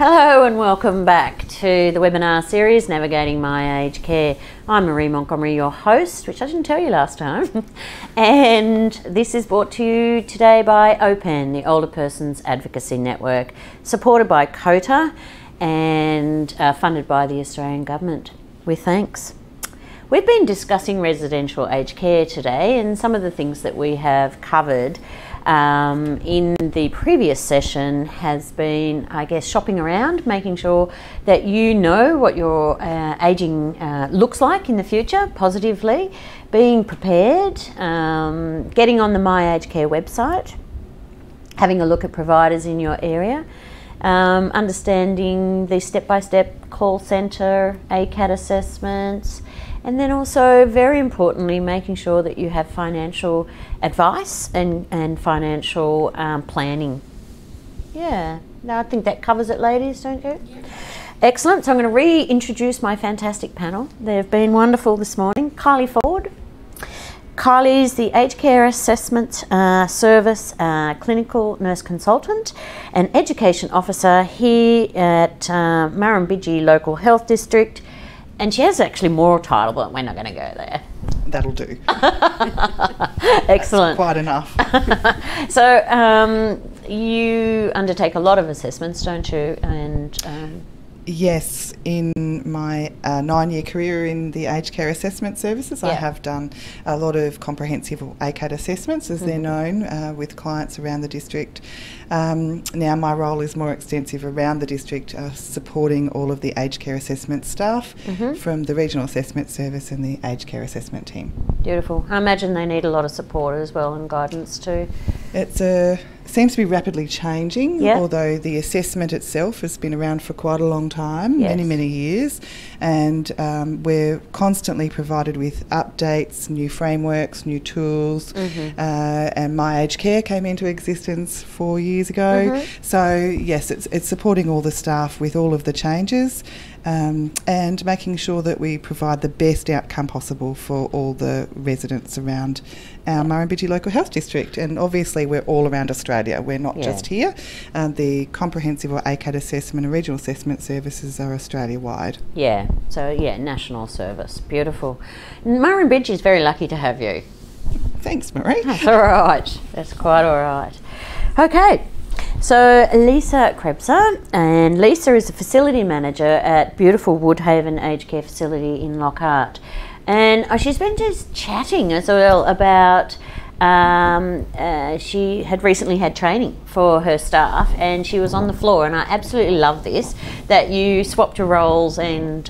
Hello and welcome back to the webinar series, Navigating My Aged Care. I'm Marie Montgomery, your host, which I didn't tell you last time. And this is brought to you today by OPAN, the Older Persons Advocacy Network, supported by COTA and funded by the Australian Government, with thanks. We've been discussing residential aged care today, and some of the things that we have covered in the previous session has been, I guess, shopping around, making sure that you know what your ageing looks like in the future positively, being prepared, getting on the My Aged Care website, having a look at providers in your area, understanding the step-by-step call centre, ACAT assessments, and then also, very importantly, making sure that you have financial advice and financial planning. Yeah, I think that covers it, ladies, don't you? Yeah. Excellent. So I'm going to reintroduce my fantastic panel. They've been wonderful this morning. Kylie Ford. Kylie's the Aged Care Assessment Service Clinical Nurse Consultant and Education Officer here at Murrumbidgee Local Health District. And she has actually more title, but we're not going to go there. That'll do. Excellent. That's quite enough. So you undertake a lot of assessments, don't you? And yes, in my 9-year career in the Aged Care Assessment Services, I have done a lot of comprehensive ACAT assessments, as they're known, with clients around the district. Now my role is more extensive around the district, supporting all of the aged care assessment staff from the Regional Assessment Service and the Aged Care Assessment team. Beautiful. I imagine they need a lot of support as well and guidance too. It seems to be rapidly changing, although the assessment itself has been around for quite a long time, many years, and we're constantly provided with updates, new frameworks, new tools, and My Aged Care came into existence 4 years ago. So yes, it's supporting all the staff with all of the changes, and making sure that we provide the best outcome possible for all the residents around our Murrumbidgee Local Health District. And obviously we're all around Australia, we're not just here. The comprehensive or ACAT assessment and regional assessment services are Australia-wide. Yeah, so national service. Beautiful. Murrumbidgee is very lucky to have you. Thanks, Marie. That's all right. That's quite all right. Okay. So Lisa Krebser, and Lisa is a facility manager at beautiful Woodhaven Aged Care Facility in Lockhart, and she's been just chatting as well about she had recently had training for her staff, and she was on the floor, and I absolutely love this, that you swapped your roles and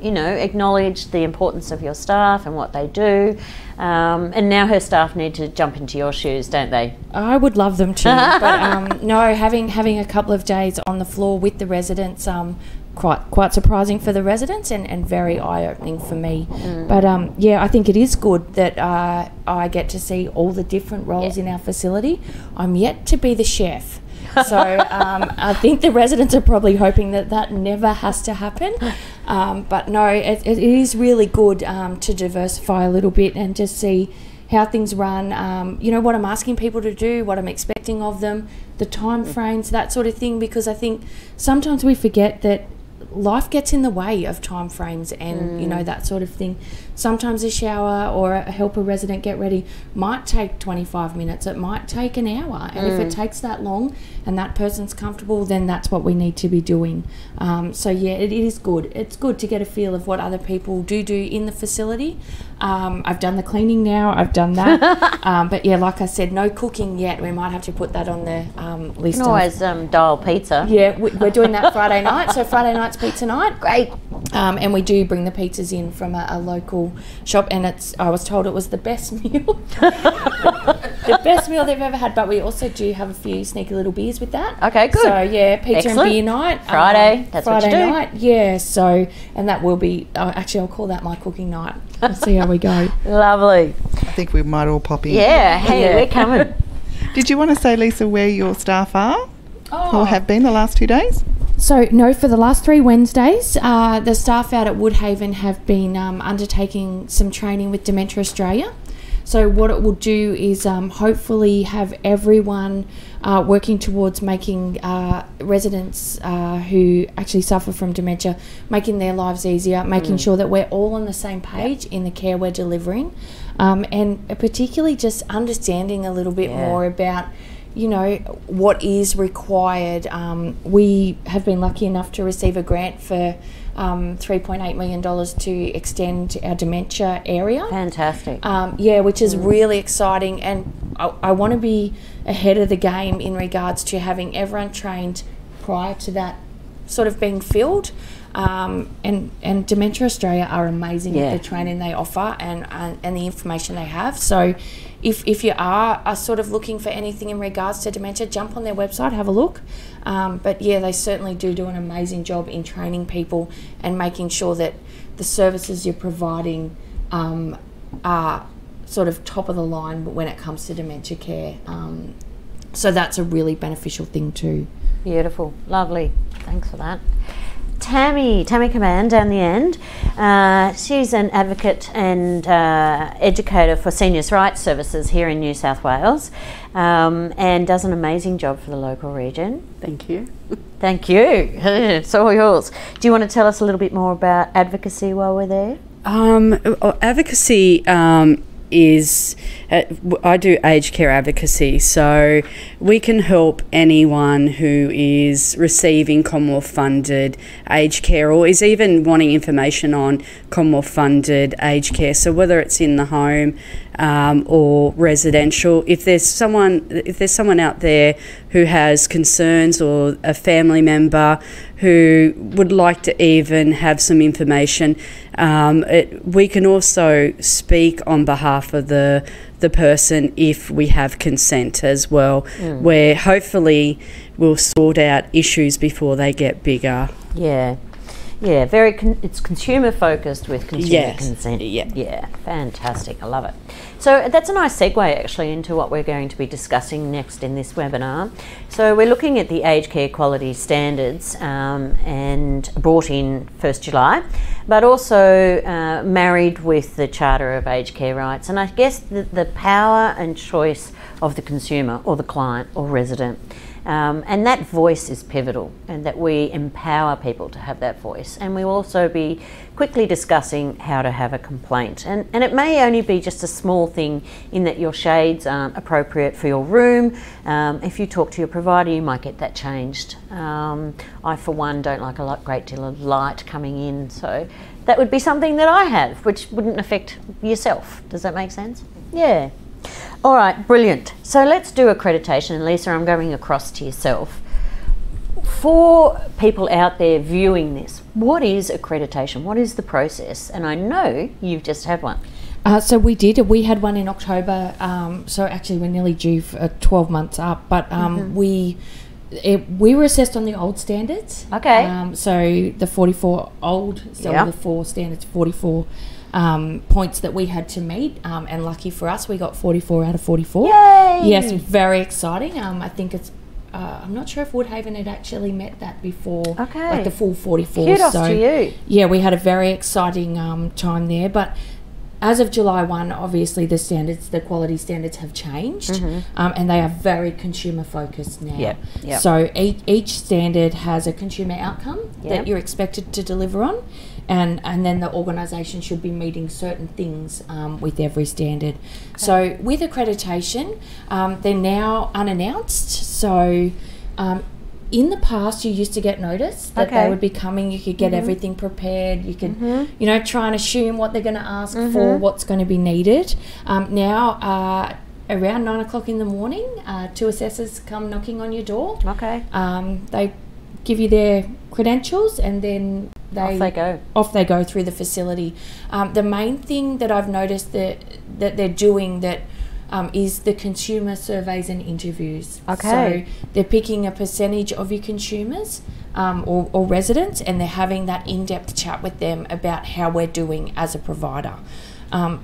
you know, acknowledged the importance of your staff and what they do. And now her staff need to jump into your shoes, don't they? I would love them to, but no, having a couple of days on the floor with the residents, quite surprising for the residents and very eye-opening for me. But yeah, I think it is good that I get to see all the different roles in our facility. I'm yet to be the chef. So I think the residents are probably hoping that never has to happen. But no, it is really good to diversify a little bit and just see how things run, you know, what I'm asking people to do, what I'm expecting of them, the time frames, that sort of thing, because I think sometimes we forget that life gets in the way of time frames and you know, that sort of thing. Sometimes a shower or help a resident get ready might take 25 minutes, it might take an hour, and if it takes that long and that person's comfortable, then that's what we need to be doing. So yeah, it is good. It's good to get a feel of what other people do in the facility. I've done the cleaning now, I've done that, but yeah, like I said, no cooking yet. We might have to put that on the list. You can always dial pizza. Yeah, we're doing that Friday night, so Friday night's pizza night. Great. And we do bring the pizzas in from a local shop, and I was told it was the best meal. The best meal they've ever had, but we also do have a few sneaky little beers with that. Okay, good. So yeah, pizza and beer night. Friday, that's Friday what you do. night, yeah. So, and that will be, actually I'll call that my cooking night. We'll see how we go. Lovely. I think we might all pop in. Yeah, hey, we're coming. Did you want to say, Lisa, where your staff are or have been the last 2 days? So no, for the last 3 Wednesdays, the staff out at Woodhaven have been undertaking some training with Dementia Australia. So what it will do is hopefully have everyone working towards making residents who actually suffer from dementia, making their lives easier, making sure that we're all on the same page in the care we're delivering, and particularly just understanding a little bit more about, you know, what is required. We have been lucky enough to receive a grant for $3.8 million to extend our dementia area. Fantastic. Yeah, which is really exciting, and I want to be ahead of the game in regards to having everyone trained prior to that sort of being filled. And Dementia Australia are amazing at the training they offer and the information they have. So if you are sort of looking for anything in regards to dementia, jump on their website, have a look. But yeah, they certainly do an amazing job in training people and making sure that the services you're providing are sort of top of the line when it comes to dementia care. So that's a really beneficial thing too. Beautiful, lovely. Thanks for that. Tammy Command down the end. She's an advocate and educator for seniors' rights services here in New South Wales, and does an amazing job for the local region. Thank you. Thank you. It's all yours. Do you want to tell us a little bit more about advocacy while we're there? Advocacy is I do aged care advocacy, so we can help anyone who is receiving Commonwealth funded aged care or is even wanting information on Commonwealth funded aged care. So whether it's in the home or residential, if there's someone out there who has concerns or a family member who would like to even have some information, we can also speak on behalf of the person if we have consent as well, where hopefully we'll sort out issues before they get bigger. Yeah, it's consumer focused with consumer consent. Yeah, fantastic. I love it. So that's a nice segue actually into what we're going to be discussing next in this webinar. So we're looking at the aged care quality standards and brought in 1st July, but also married with the Charter of Aged Care Rights. And I guess the power and choice of the consumer or the client or resident. And that voice is pivotal, and that we empower people to have that voice. And we will also be quickly discussing how to have a complaint. And it may only be just a small thing in that your shades aren't appropriate for your room. If you talk to your provider, you might get that changed. I, for one, don't like a great deal of light coming in. So that would be something that I have, which wouldn't affect yourself. Does that make sense? Yeah. All right, brilliant. So let's do accreditation. And Lisa, I'm going across to yourself. For people out there viewing this, what is accreditation? What is the process? And I know you've just had one. So we did. We had one in October. So actually we're nearly due for 12 months up. But we were assessed on the old standards. Okay. So the 44 old, so the 4 standards, 44 points that we had to meet, and lucky for us we got 44 out of 44. Yay! Yes, very exciting. I think it's I'm not sure if Woodhaven had actually met that before, like the full 44. Kudos to you. Yeah, we had a very exciting time there. But as of July 1, obviously the quality standards have changed, and they are very consumer focused now. Yep. So each standard has a consumer outcome that you're expected to deliver on, and then the organisation should be meeting certain things with every standard. So with accreditation, they're now unannounced. So in the past, you used to get notice that they would be coming. You could get everything prepared. You could, try and assume what they're going to ask for, what's going to be needed. Now, around 9 o'clock in the morning, 2 assessors come knocking on your door. Okay. They give you their credentials, and then off they go through the facility. The main thing that I've noticed that they're doing is the consumer surveys and interviews. Okay. So they're picking a percentage of your consumers or residents, and they're having that in-depth chat with them about how we're doing as a provider,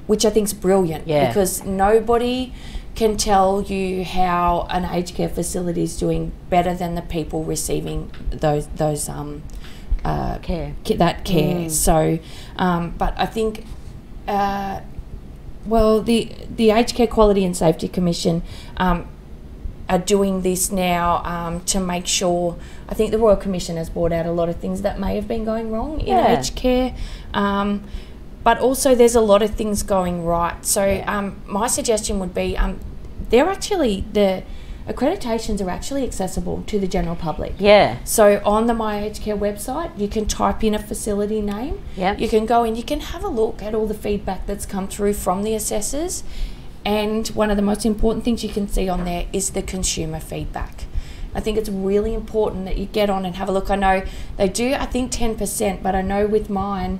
which I think is brilliant, because nobody can tell you how an aged care facility is doing better than the people receiving those care. So, but I think Well, the Aged Care Quality and Safety Commission are doing this now to make sure. I think the Royal Commission has brought out a lot of things that may have been going wrong in aged care, but also there's a lot of things going right. So my suggestion would be the accreditations are actually accessible to the general public. Yeah. So on the My Aged Care website, you can type in a facility name. Yep. You can go in, you can have a look at all the feedback that's come through from the assessors. And one of the most important things you can see on there is the consumer feedback. I think it's really important that you get on and have a look. I know they do, I think 10%, but I know with mine,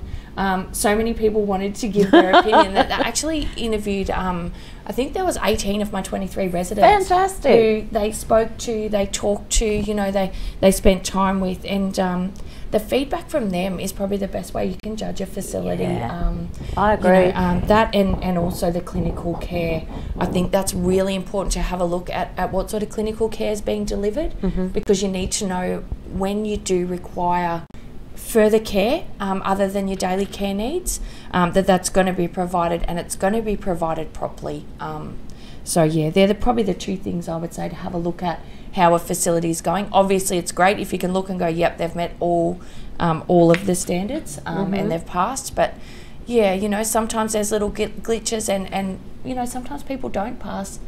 so many people wanted to give their opinion that they actually interviewed, I think there was 18 of my 23 residents. Fantastic. Who they spoke to, they talked to, you know, they spent time with, and the feedback from them is probably the best way you can judge a facility. I agree. You know, that and also the clinical care. I think that's really important to have a look at what sort of clinical care is being delivered, because you need to know when you do require further care other than your daily care needs, that's going to be provided, and it's going to be provided properly. So yeah, they're probably the two things I would say to have a look at how a facility is going. Obviously, it's great if you can look and go, yep, they've met all of the standards and they've passed. But yeah, you know, sometimes there's little glitches, and you know, sometimes people don't pass,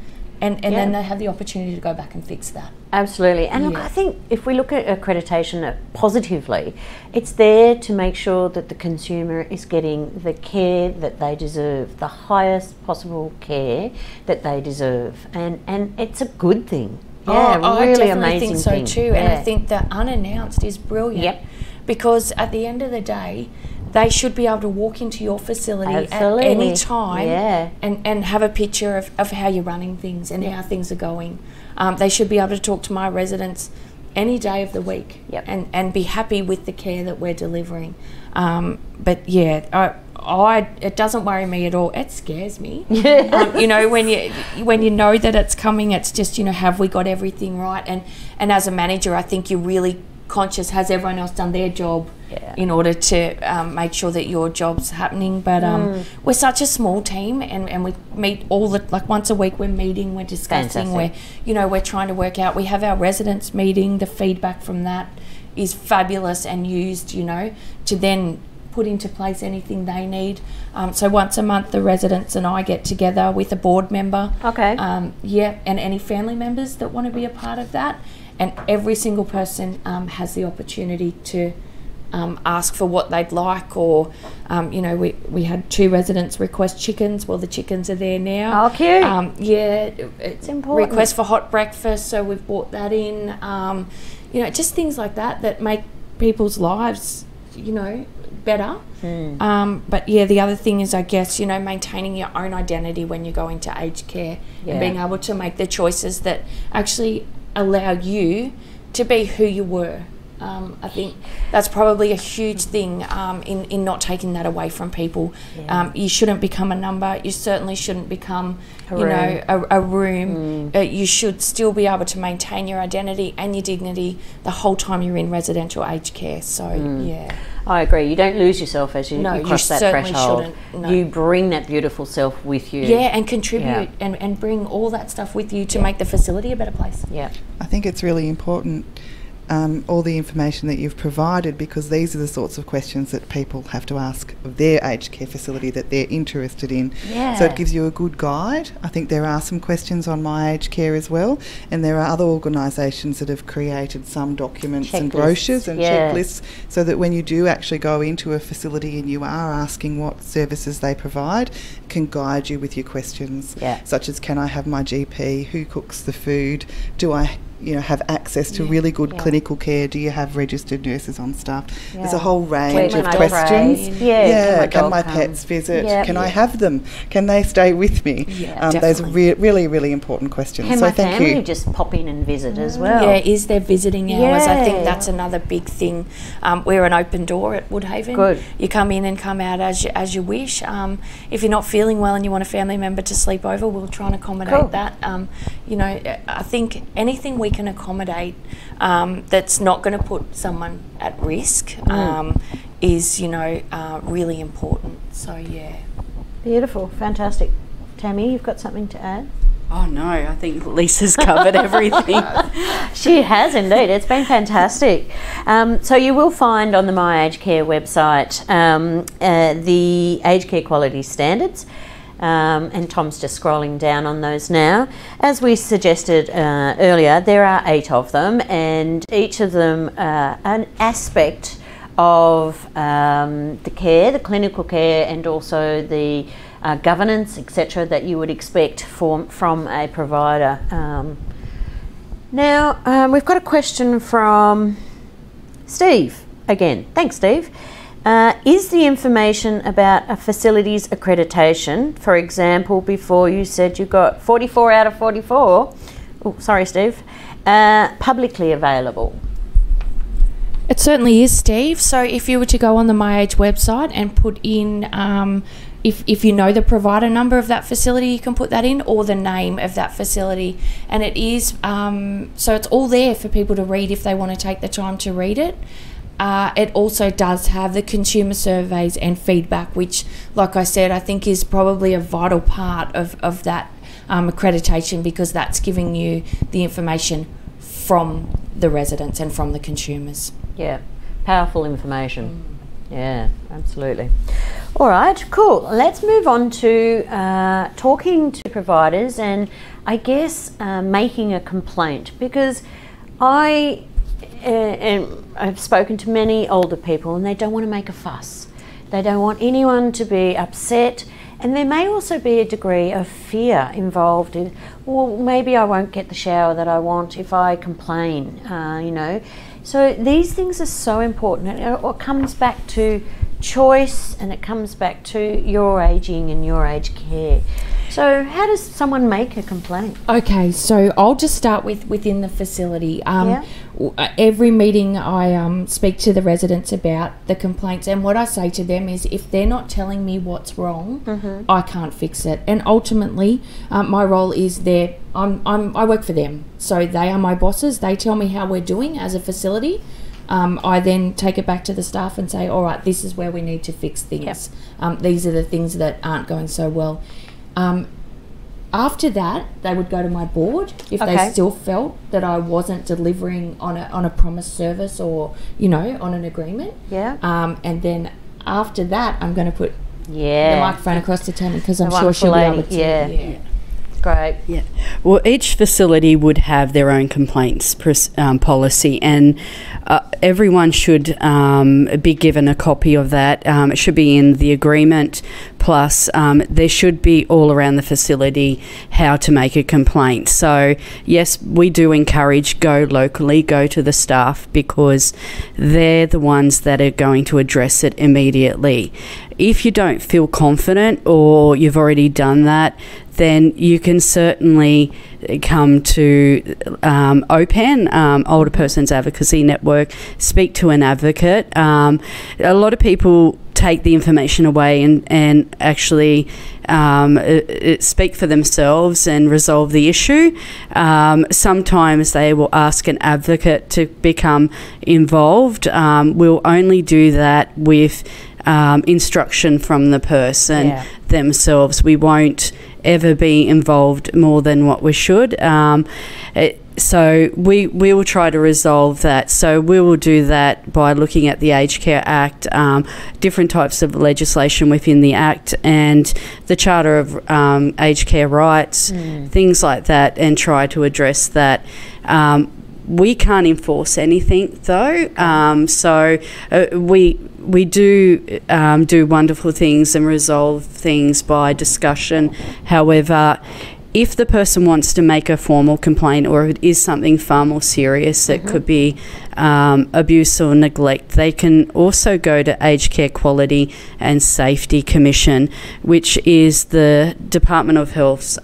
and then they have the opportunity to go back and fix that. Absolutely. And look, I think if we look at accreditation positively, it's there to make sure that the consumer is getting the care that they deserve, the highest possible care that they deserve, and it's a good thing. Yeah, I really definitely amazing think so thing. too. And I think the unannounced is brilliant, because at the end of the day, they should be able to walk into your facility at any time and have a picture of how you're running things and how things are going. They should be able to talk to my residents any day of the week and be happy with the care that we're delivering. But yeah, it doesn't worry me at all. It scares me. You know, when you know that it's coming, it's just, you know, have we got everything right? And as a manager, I think you're really conscious, has everyone else done their job in order to make sure that your job's happening. But we're such a small team, and we meet like once a week we're meeting, we're discussing, we're trying to work out. We have our residents meeting, the feedback from that is fabulous and used, you know, to then put into place anything they need. So once a month the residents and I get together with a board member. And any family members that want to be a part of that. And every single person has the opportunity to ask for what they'd like, or you know, we had 2 residents request chickens. Well, the chickens are there now. Oh, cute. It's important. Request for hot breakfast, so we've brought that in. You know, just things like that make people's lives, you know, better. But yeah, the other thing is, I guess, you know, maintaining your own identity when you go into aged care and being able to make the choices that actually allow you to be who you were. I think that's probably a huge thing in not taking that away from people. You shouldn't become a number. You certainly shouldn't become a room. You should still be able to maintain your identity and your dignity the whole time you're in residential aged care. So yeah, I agree. You don't lose yourself as you cross that threshold. Shouldn't. No. You bring that beautiful self with you. Yeah, and contribute and bring all that stuff with you to make the facility a better place. Yeah, I think it's really important, all the information that you've provided, because these are the sorts of questions that people have to ask of their aged care facility that they're interested in. So it gives you a good guide. I think there are some questions on My Aged Care as well, and there are other organisations that have created some documents and brochures and checklists, so that when you do actually go into a facility and you are asking what services they provide, it can guide you with your questions, such as, can I have my GP? Who cooks the food? Do I have access to really good clinical care? Do you have registered nurses on staff? There's a whole range of questions. Can my pets visit? Can I have them? Can they stay with me? Those are really, really important questions. Can so my thank family you. just pop in and visit as well? Yeah, is there visiting hours? I think that's another big thing. We're an open door at Woodhaven. Good. You come in and come out as you wish. If you're not feeling well and you want a family member to sleep over, we'll try and accommodate that. I think anything we can accommodate that's not going to put someone at risk is really important. So yeah, beautiful, fantastic. Tammy, you've got something to add? Oh no, I think Lisa's covered everything. She has indeed. It's been fantastic. So you will find on the My Aged Care website the aged care quality standards, and Tom's just scrolling down on those now. As we suggested earlier, there are 8 of them, and each of them an aspect of the care, the clinical care, and also the governance, etc., that you would expect from a provider. Now, we've got a question from Steve again. Thanks, Steve. Is the information about a facility's accreditation, for example, before you said you got 44 out of 44, oh, sorry, Steve, publicly available? It certainly is, Steve. So if you were to go on the MyAge website and put in, if you know the provider number of that facility, you can put that in, or the name of that facility. And it is, so it's all there for people to read if they want to take the time to read it. It also does have the consumer surveys and feedback, which, like I said, I think is probably a vital part of that accreditation, because that's giving you the information from the residents and from the consumers. Yeah, powerful information. Yeah, absolutely. All right, cool. Let's move on to talking to providers and I guess making a complaint, because I've spoken to many older people and they don't want to make a fuss. They don't want anyone to be upset, and there may also be a degree of fear involved in, well, maybe I won't get the shower that I want if I complain, you know. So these things are so important. It comes back to choice, and it comes back to your ageing and your aged care. So how does someone make a complaint? Okay, so I'll just start within the facility. Every meeting I speak to the residents about the complaints, and what I say to them is, if they're not telling me what's wrong, I can't fix it. And ultimately, my role is I work for them, so they are my bosses. They tell me how we're doing as a facility. I then take it back to the staff and say, all right, this is where we need to fix things. Yep. These are the things that aren't going so well. After that, they would go to my board if they still felt that I wasn't delivering on a promised service, or, you know, on an agreement. Yeah. And then after that, I'm going to put the microphone across to Tammy, because I'm sure she'll be able to. Yeah. Great. Yeah. Well, each facility would have their own complaints policy, and everyone should be given a copy of that. It should be in the agreement. Plus, there should be all around the facility how to make a complaint. So, yes, we do encourage go locally, go to the staff, because they're the ones that are going to address it immediately. If you don't feel confident, or you've already done that, then you can certainly come to OPAN, Older Persons Advocacy Network, speak to an advocate. A lot of people take the information away and actually speak for themselves and resolve the issue. Sometimes they will ask an advocate to become involved. We'll only do that with instruction from the person themselves. We won't ever be involved more than what we should. So we will try to resolve that. So we will do that by looking at the Aged Care Act, different types of legislation within the Act, and the Charter of Aged Care Rights, things like that, and try to address that. We can't enforce anything though, so we do do wonderful things and resolve things by discussion. However, if the person wants to make a formal complaint, or if it is something far more serious, it could be abuse or neglect, they can also go to Aged Care Quality and Safety Commission, which is the Department of Health's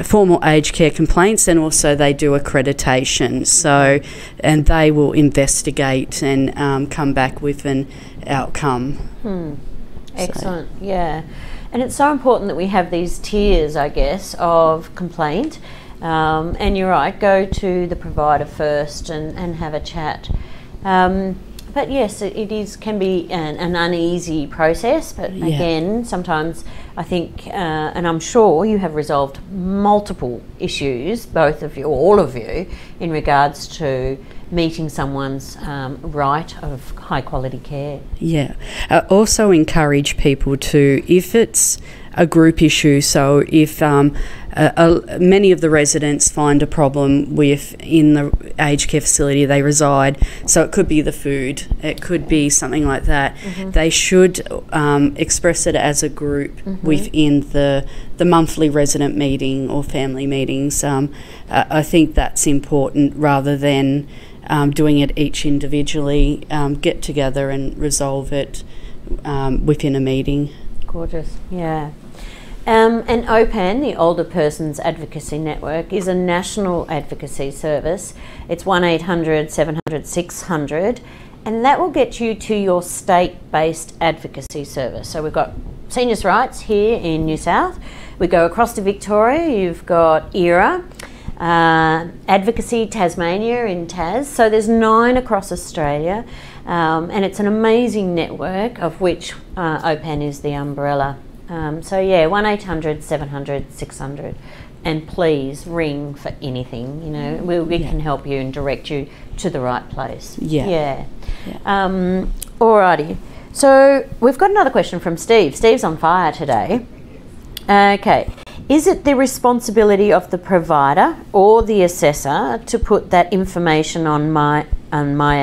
formal aged care complaints, and also they do accreditation. So, and they will investigate and come back with an outcome. Excellent. Yeah. And it's so important that we have these tiers, I guess, of complaint. And you're right, go to the provider first and have a chat. but yes, can be an uneasy process. But again, sometimes I think, and I'm sure you have resolved multiple issues, both of you, or all of you, in regards to meeting someone's right of high quality care. Yeah. Also encourage people to, if it's a group issue, so if many of the residents find a problem in the aged care facility they reside, so it could be the food, it could be something like that, they should express it as a group within the monthly resident meeting or family meetings. I think that's important, rather than doing it each individually. Get together and resolve it within a meeting. Gorgeous, yeah. And OPAN, the Older Persons Advocacy Network, is a national advocacy service. It's 1-800-700-600, and that will get you to your state-based advocacy service. So we've got Seniors' Rights here in New South. We go across to Victoria, you've got ERA, Advocacy Tasmania in Tas. So there's 9 across Australia, and it's an amazing network of which OPAN is the umbrella. So yeah, 1-800-700-600, and please ring for anything. You know, we can help you and direct you to the right place. Yeah. Alrighty. So we've got another question from Steve. Steve's on fire today. Okay. Is it the responsibility of the provider or the assessor to put that information on my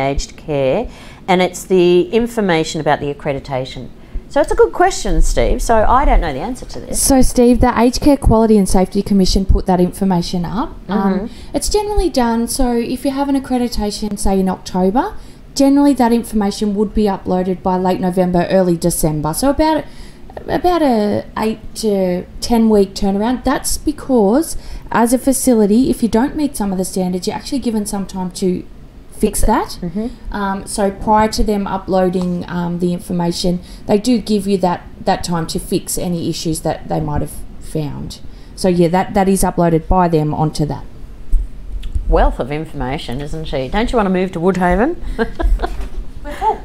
aged care, and it's the information about the accreditation? So it's a good question, Steve. So I don't know the answer to this. So, Steve, the Aged Care Quality and Safety Commission put that information up. It's generally done, so if you have an accreditation, say in October, generally that information would be uploaded by late November, early December. So about a 8 to 10 week turnaround. That's because as a facility, if you don't meet some of the standards, you're actually given some time to fix that. So prior to them uploading the information, they do give you that time to fix any issues that they might have found. So yeah, that is uploaded by them onto that. Wealth of information, isn't she? Don't you want to move to Woodhaven? We're full.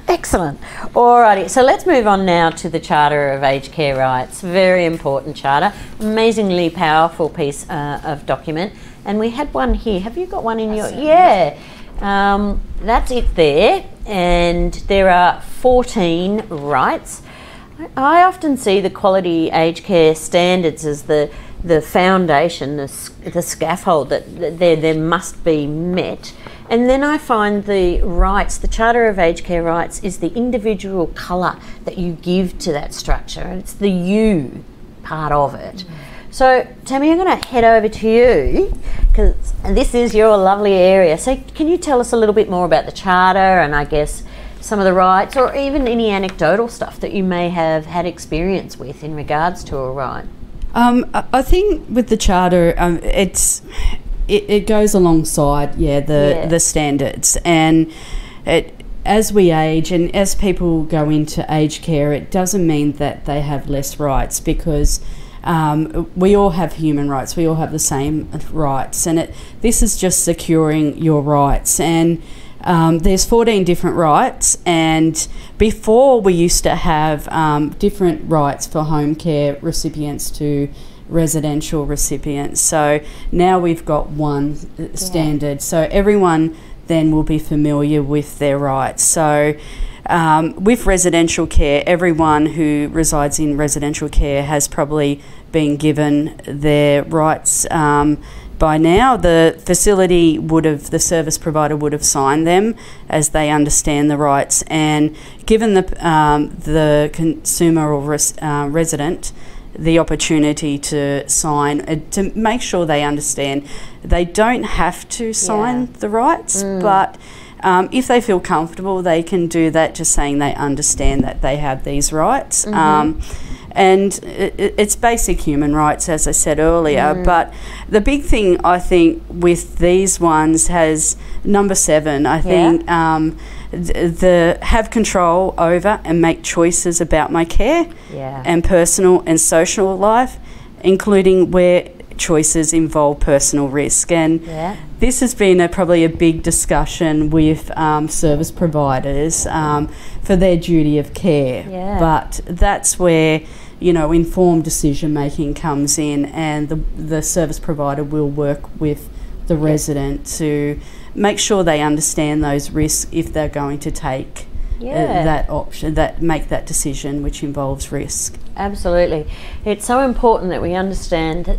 Excellent. Alrighty, so let's move on now to the Charter of Aged Care Rights. Very important charter, amazingly powerful piece of document. And we had one here. Have you got one in your? Yeah. That's it there. And there are 14 rights. I often see the quality aged care standards as the foundation, the scaffold that there must be met. And then I find the rights, the Charter of Aged Care Rights, is the individual colour that you give to that structure. And it's the you part of it. So, Tammy, I'm going to head over to you, because this is your lovely area. So can you tell us a little bit more about the Charter and I guess some of the rights, or even any anecdotal stuff that you may have had experience with in regards to a right? I think with the Charter, it goes alongside, the standards. And as we age and as people go into aged care, it doesn't mean that they have less rights, because we all have human rights. We all have the same rights, and this is just securing your rights. And there's 14 different rights, and before we used to have different rights for home care recipients to residential recipients. So now we've got one standard. So everyone then will be familiar with their rights. So with residential care, everyone who resides in residential care has probably been given their rights by now. The facility the service provider would have signed them as they understand the rights, and given the consumer or resident the opportunity to sign, to make sure they understand. They don't have to sign the rights, but if they feel comfortable, they can do that, just saying they understand that they have these rights. And it's basic human rights, as I said earlier. But the big thing, I think, with these ones has number 7, I think, the have control over and make choices about my care and personal and social life, including where choices involve personal risk, and this has been probably a big discussion with service providers for their duty of care. But that's where, you know, informed decision making comes in, and the service provider will work with the resident to make sure they understand those risks if they're going to take that option, make that decision which involves risk. Absolutely. It's so important that we understand that,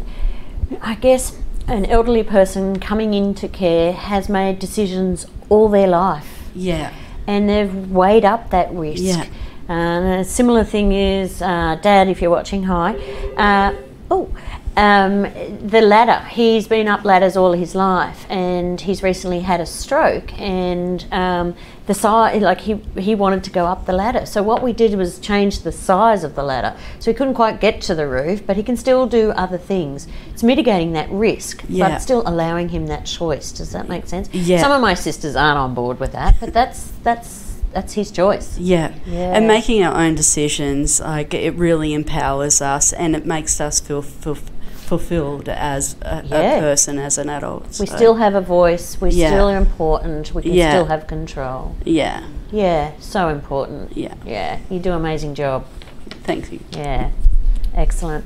I guess, an elderly person coming into care has made decisions all their life. And they've weighed up that risk. A similar thing is, Dad, if you're watching, hi. The ladder. He's been up ladders all his life, and he's recently had a stroke, and the size, like he wanted to go up the ladder. So what we did was change the size of the ladder, so he couldn't quite get to the roof, but he can still do other things. It's mitigating that risk, but still allowing him that choice. Does that make sense? Some of my sisters aren't on board with that, but that's his choice. And making our own decisions, like, it really empowers us, and it makes us feel fulfilled as a person, as an adult. We still have a voice, we still are important, we can still have control. So important. You do an amazing job. Thank you. Excellent.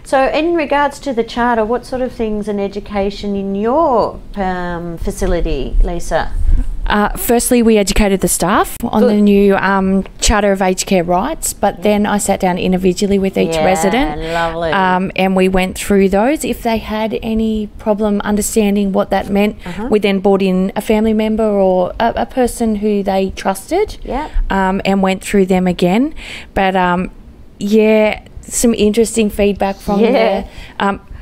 So in regards to the charter, what sort of things in education in your facility, Lisa? Firstly, we educated the staff on the new Charter of Aged Care Rights, but then I sat down individually with each resident, and we went through those. If they had any problem understanding what that meant, we then brought in a family member or a person who they trusted, and went through them again. But some interesting feedback from there.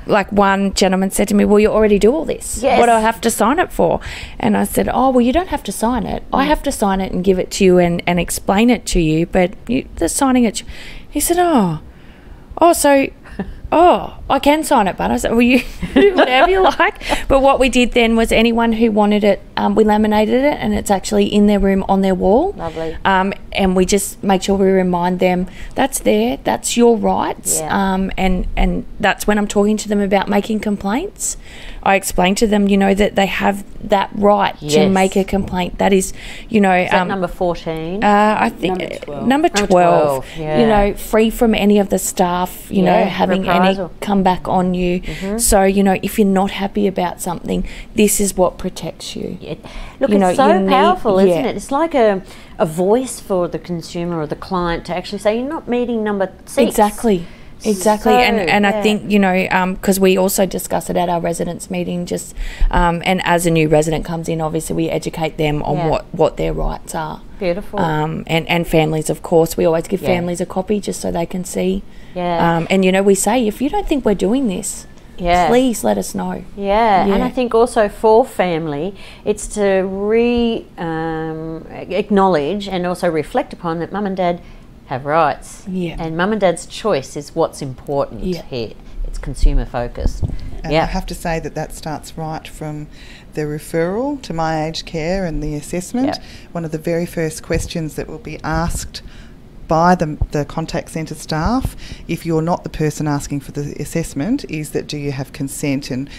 Like, one gentleman said to me, well, you already do all this. What do I have to sign it for? And I said, oh, well, you don't have to sign it. I have to sign it and give it to you and explain it to you, but the signing it. He said, I can sign it, but I said, well, you do whatever you like. But what we did then was anyone who wanted it, we laminated it, and it's actually in their room on their wall. Lovely. And we just make sure we remind them that's there, that's your rights. And that's when I'm talking to them about making complaints. I explain to them, you know, that they have that right to make a complaint. That is, you know... Is that number 14? I think number 12. You know, free from any of the staff, you know, having any come back on you. So, you know, if you're not happy about something, this is what protects you. Look, you it's so powerful, isn't it? It's like a voice for the consumer or the client to actually say, you're not meeting number 6. Exactly. And I think, you know, because we also discuss it at our residents meeting, just and as a new resident comes in, obviously we educate them on what their rights are. Beautiful. And families, of course, we always give families a copy just so they can see. And, you know, we say, if you don't think we're doing this, please let us know. And I think also for family, it's to acknowledge and also reflect upon that mum and dad have rights, and mum and dad's choice is what's important here. It's consumer focused. And I have to say that starts right from the referral to My Aged Care and the assessment. One of the very first questions that will be asked by the contact centre staff, if you're not the person asking for the assessment, is that do you have consent and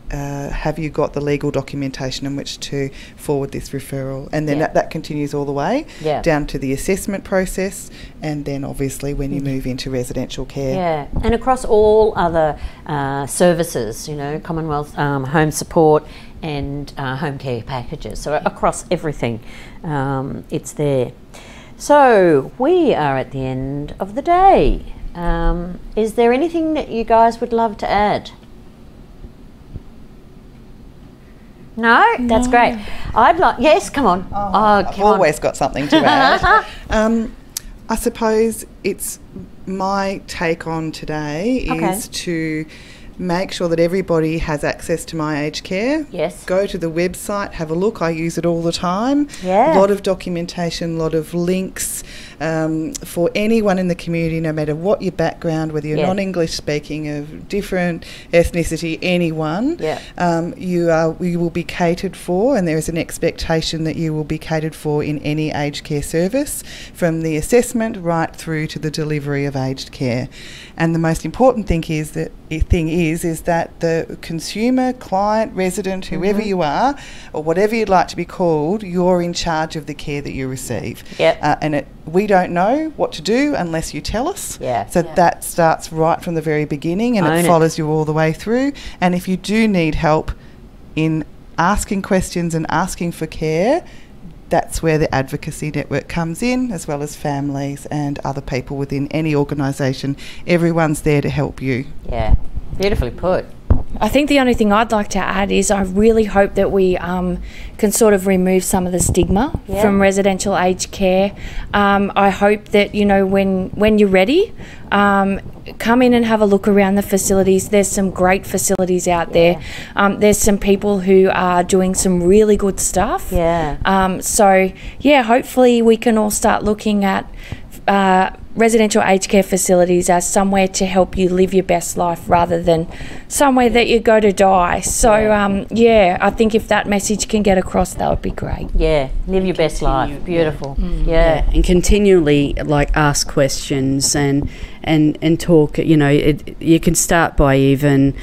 have you got the legal documentation in which to forward this referral? And then that continues all the way down to the assessment process, and then obviously when you move into residential care. And across all other services, you know, Commonwealth home support and home care packages. So across everything, it's there. So we are at the end of the day. Is there anything that you guys would love to add? No? That's great. I'd like... Yes, come on. I've always got something to add. I suppose it's my take on today is to make sure that everybody has access to My Aged Care. Go to the website, have a look. I use it all the time. A lot of documentation, a lot of links for anyone in the community, no matter what your background, whether you're non-English speaking, of different ethnicity, anyone, you will be catered for, and there is an expectation that you will be catered for in any aged care service, from the assessment right through to the delivery of aged care. And the most important thing is is that the consumer, client, resident, whoever you are, or whatever you'd like to be called, you're in charge of the care that you receive. And we don't know what to do unless you tell us. So that starts right from the very beginning, and it follows you all the way through. And if you do need help in asking questions and asking for care, that's where the advocacy network comes in, as well as families and other people within any organisation. Everyone's there to help you. Yeah, beautifully put. I think the only thing I'd like to add is I really hope that we can sort of remove some of the stigma from residential aged care. I hope that, you know, when you're ready, come in and have a look around the facilities. There's some great facilities out there. There's some people who are doing some really good stuff. So, yeah, hopefully we can all start looking at residential aged care facilities as somewhere to help you live your best life rather than somewhere that you go to die. So, I think if that message can get across, that would be great. Live your best life. Beautiful. And continually, like, ask questions and talk. You know, you can start by even,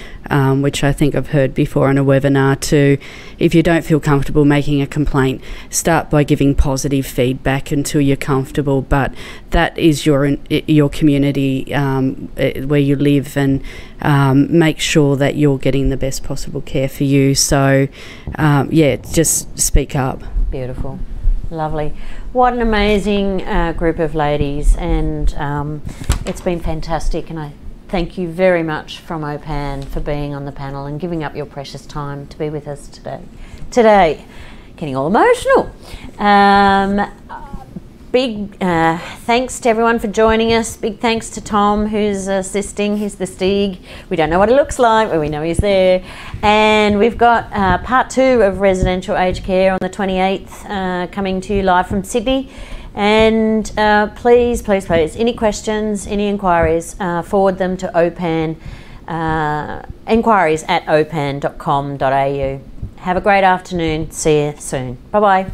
which I think I've heard before on a webinar too, if you don't feel comfortable making a complaint, start by giving positive feedback until you're comfortable. But that is your community where you live, and make sure that you're getting the best possible care for you. So, just speak up. Beautiful. Lovely. What an amazing group of ladies, and it's been fantastic, and I thank you very much from OPAN for being on the panel and giving up your precious time to be with us today. Getting all emotional. Big thanks to everyone for joining us. Big thanks to Tom, who's assisting. He's the Stieg. We don't know what it looks like, but we know he's there. And we've got part 2 of residential aged care on the 28th coming to you live from Sydney. And please, any questions, any inquiries, forward them to OPAN, inquiries@opan.com.au. Have a great afternoon. See you soon. Bye-bye.